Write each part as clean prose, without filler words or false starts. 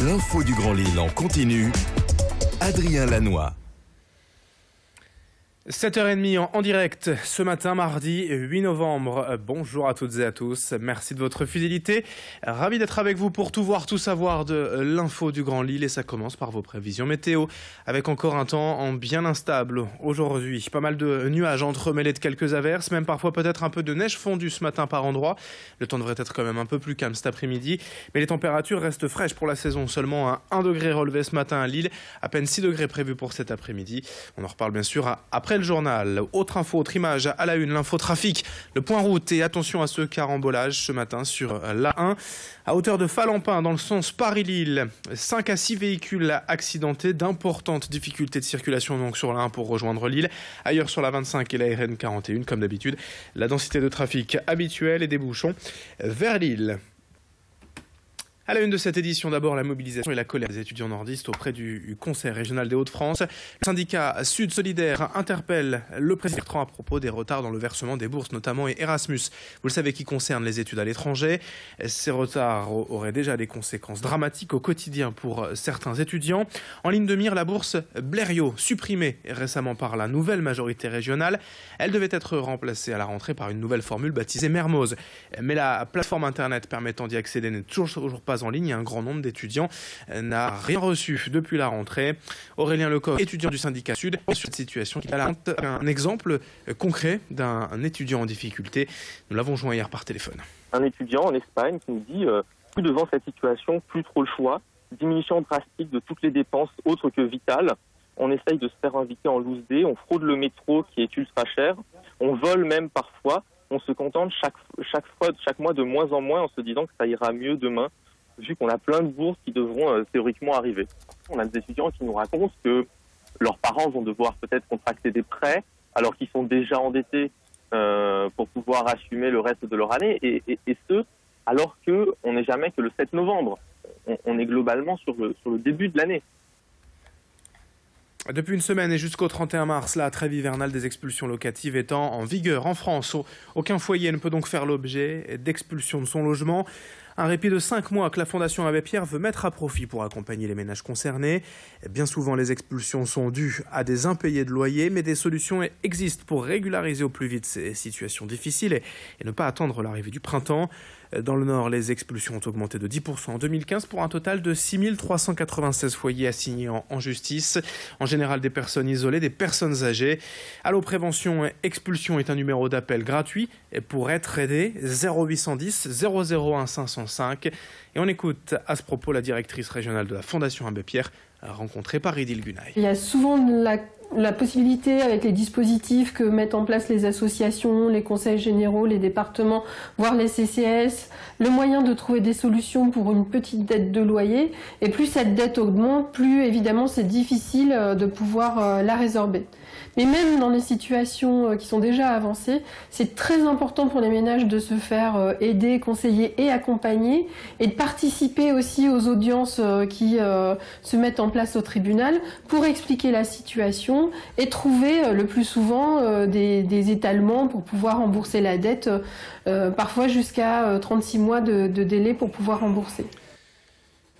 L'info du Grand Lille en continu. Adrien Lanois. 7h30 en direct ce matin, mardi 8 novembre. Bonjour à toutes et à tous. Merci de votre fidélité. Ravi d'être avec vous pour tout voir, tout savoir de l'info du Grand Lille. Et ça commence par vos prévisions météo. Avec encore un temps bien instable aujourd'hui. Pas mal de nuages entremêlés de quelques averses. Même parfois peut-être un peu de neige fondue ce matin par endroits. Le temps devrait être quand même un peu plus calme cet après-midi. Mais les températures restent fraîches pour la saison. Seulement un 1 degré relevé ce matin à Lille. À peine 6 degrés prévus pour cet après-midi. On en reparle bien sûr après le journal. Autre info, autre image à la une, l'infotrafic, le point route et attention à ce carambolage ce matin sur l'A1 à hauteur de Falampin dans le sens Paris-Lille. 5 à 6 véhicules accidentés, d'importantes difficultés de circulation donc sur l'A1 pour rejoindre Lille. Ailleurs sur la 25 et la RN 41 comme d'habitude, la densité de trafic habituelle et des bouchons vers Lille. À la une de cette édition, d'abord la mobilisation et la colère des étudiants nordistes auprès du Conseil régional des Hauts-de-France. Le syndicat Sud Solidaire interpelle le président Bertrand à propos des retards dans le versement des bourses, notamment Erasmus. Vous le savez, qui concerne les études à l'étranger. Ces retards auraient déjà des conséquences dramatiques au quotidien pour certains étudiants. En ligne de mire, la bourse Blériot, supprimée récemment par la nouvelle majorité régionale. Elle devait être remplacée à la rentrée par une nouvelle formule baptisée Mermoz. Mais la plateforme internet permettant d'y accéder n'est toujours pas en ligne et un grand nombre d'étudiants n'a rien reçu depuis la rentrée. Aurélien Lecoq, étudiant du syndicat Sud, sur cette situation qui est un exemple concret d'un étudiant en difficulté. Nous l'avons joint hier par téléphone. Un étudiant en Espagne qui nous dit plus devant cette situation, plus trop le choix, diminution drastique de toutes les dépenses autres que vitales. On essaye de se faire inviter en loose day, on fraude le métro qui est ultra cher, on vole même parfois, on se contente chaque mois de moins en moins en se disant que ça ira mieux demain, vu qu'on a plein de bourses qui devront théoriquement arriver. On a des étudiants qui nous racontent que leurs parents vont devoir peut-être contracter des prêts alors qu'ils sont déjà endettés pour pouvoir assumer le reste de leur année, et ce, alors qu'on n'est jamais que le 7 novembre. On est globalement sur le début de l'année. Depuis une semaine et jusqu'au 31 mars, la trêve hivernale des expulsions locatives étant en vigueur en France. Aucun foyer ne peut donc faire l'objet d'expulsion de son logement. Un répit de 5 mois que la Fondation Abbé Pierre veut mettre à profit pour accompagner les ménages concernés. Bien souvent, les expulsions sont dues à des impayés de loyer, mais des solutions existent pour régulariser au plus vite ces situations difficiles et ne pas attendre l'arrivée du printemps. Dans le Nord, les expulsions ont augmenté de 10% en 2015 pour un total de 6 396 foyers assignés en justice. En général, des personnes isolées, des personnes âgées. Allo Prévention Expulsion est un numéro d'appel gratuit pour être aidé, 0810 001 505. Et on écoute à ce propos la directrice régionale de la Fondation Abbé Pierre, rencontrée par Idil Gunay. Il y a souvent la possibilité, avec les dispositifs que mettent en place les associations, les conseils généraux, les départements, voire les CCAS, le moyen de trouver des solutions pour une petite dette de loyer. Et plus cette dette augmente, plus évidemment c'est difficile de pouvoir la résorber. Mais même dans les situations qui sont déjà avancées, c'est très important pour les ménages de se faire aider, conseiller et accompagner, et de participer aussi aux audiences qui se mettent en place au tribunal pour expliquer la situation et trouver le plus souvent des étalements pour pouvoir rembourser la dette, parfois jusqu'à 36 mois de délai pour pouvoir rembourser.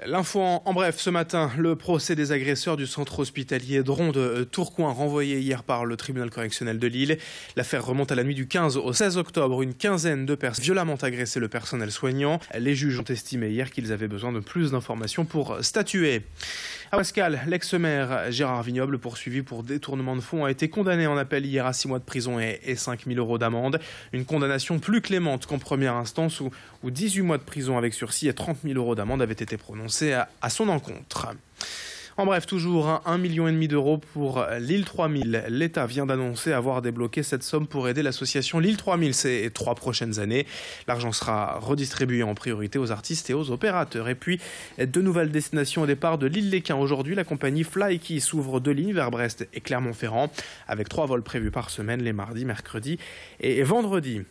L'info en bref, ce matin, le procès des agresseurs du centre hospitalier Dron de Tourcoing, renvoyé hier par le tribunal correctionnel de Lille. L'affaire remonte à la nuit du 15 au 16 octobre. Une quinzaine de personnes violemment agressé le personnel soignant. Les juges ont estimé hier qu'ils avaient besoin de plus d'informations pour statuer. À Pascal, l'ex-maire Gérard Vignoble, poursuivi pour détournement de fonds, a été condamné en appel hier à 6 mois de prison et 5 000 € d'amende. Une condamnation plus clémente qu'en première instance où 18 mois de prison avec sursis et 30 000 € d'amende avaient été prononcés à son encontre. En bref, toujours 1,5 million d'euros pour Lille 3000. L'État vient d'annoncer avoir débloqué cette somme pour aider l'association Lille 3000 ces 3 prochaines années. L'argent sera redistribué en priorité aux artistes et aux opérateurs. Et puis, de nouvelles destinations au départ de Lille-Léquin. Aujourd'hui, la compagnie Fly qui s'ouvre 2 lignes vers Brest et Clermont-Ferrand avec 3 vols prévus par semaine les mardis, mercredis et vendredis.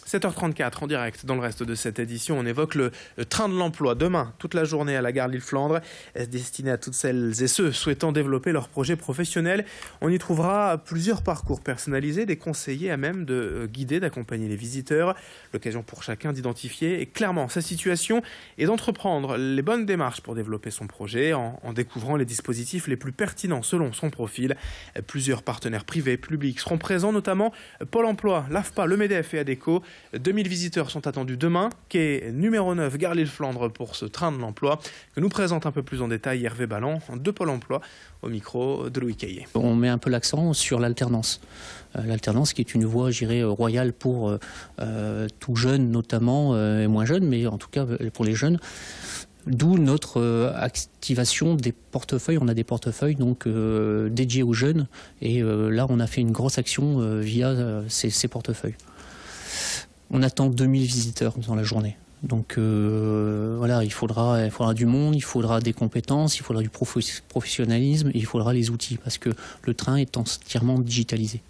7h34 en direct. Dans le reste de cette édition, on évoque le train de l'emploi. Demain, toute la journée à la gare Lille-Flandre, destiné à toutes celles et ceux souhaitant développer leur projet professionnel. On y trouvera plusieurs parcours personnalisés, des conseillers à même de guider, d'accompagner les visiteurs. L'occasion pour chacun d'identifier clairement sa situation et d'entreprendre les bonnes démarches pour développer son projet en découvrant les dispositifs les plus pertinents selon son profil. Plusieurs partenaires privés, publics seront présents, notamment Pôle emploi, l'AFPA, le MEDEF et ADECO. 2000 visiteurs sont attendus demain, quai numéro 9, gare Lille-Flandre pour ce train de l'emploi que nous présente un peu plus en détail Hervé Ballan de Pôle emploi au micro de Louis Caillé. On met un peu l'accent sur l'alternance. L'alternance qui est une voie, je dirais, royale pour tout jeune notamment, et moins jeune, mais en tout cas pour les jeunes. D'où notre activation des portefeuilles. On a des portefeuilles donc dédiés aux jeunes et là on a fait une grosse action via ces portefeuilles. On attend 2000 visiteurs dans la journée. Donc voilà, il faudra du monde, il faudra des compétences, il faudra du professionnalisme, et il faudra les outils parce que le train est entièrement digitalisé.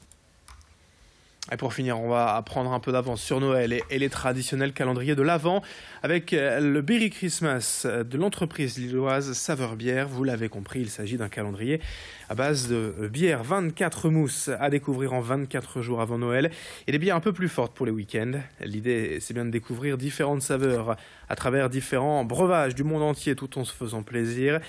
Et pour finir, on va prendre un peu d'avance sur Noël et les traditionnels calendriers de l'Avent avec le Berry Christmas de l'entreprise lilloise Saveur Bière. Vous l'avez compris, il s'agit d'un calendrier à base de bières, 24 mousses à découvrir en 24 jours avant Noël et des bières un peu plus fortes pour les week-ends. L'idée, c'est bien de découvrir différentes saveurs à travers différents breuvages du monde entier tout en se faisant plaisir.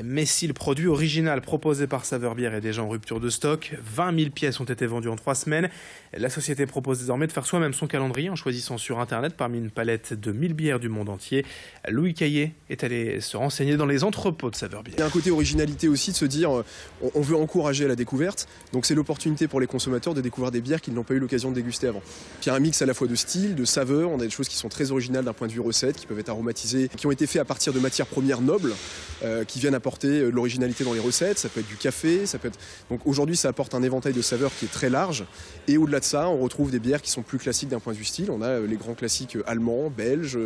Mais si le produit original proposé par Saveur Bière est déjà en rupture de stock, 20 000 pièces ont été vendues en 3 semaines. La société propose désormais de faire soi-même son calendrier en choisissant sur Internet parmi une palette de 1000 bières du monde entier. Louis Caillé est allé se renseigner dans les entrepôts de Saveur Bière. Il y a un côté originalité aussi de se dire on veut encourager à la découverte, donc c'est l'opportunité pour les consommateurs de découvrir des bières qu'ils n'ont pas eu l'occasion de déguster avant. Puis il y a un mix à la fois de style, de saveurs, on a des choses qui sont très originales d'un point de vue recette, qui peuvent être aromatisées, qui ont été faites à partir de matières premières nobles, qui viennent apporter de l'originalité dans les recettes, ça peut être du café, ça peut être... Donc aujourd'hui ça apporte un éventail de saveurs qui est très large, et au-delà de ça on retrouve des bières qui sont plus classiques d'un point de vue style, on a les grands classiques allemands, belges,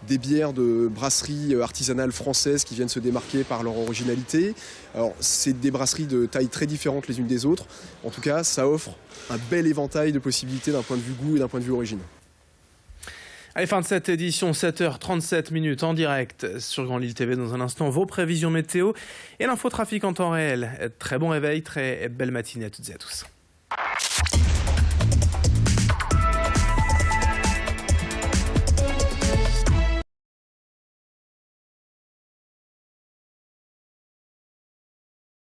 des bières de brasseries artisanales françaises qui viennent se démarquer par leur originalité. Alors c'est des brasseries de taille très différentes les unes des autres, en tout cas ça offre un bel éventail de possibilités d'un point de vue goût et d'un point de vue origine. Allez, fin de cette édition, 7h37 en direct sur Grand Lille TV. Dans un instant, vos prévisions météo et l'infotrafic en temps réel. Très bon réveil, très belle matinée à toutes et à tous.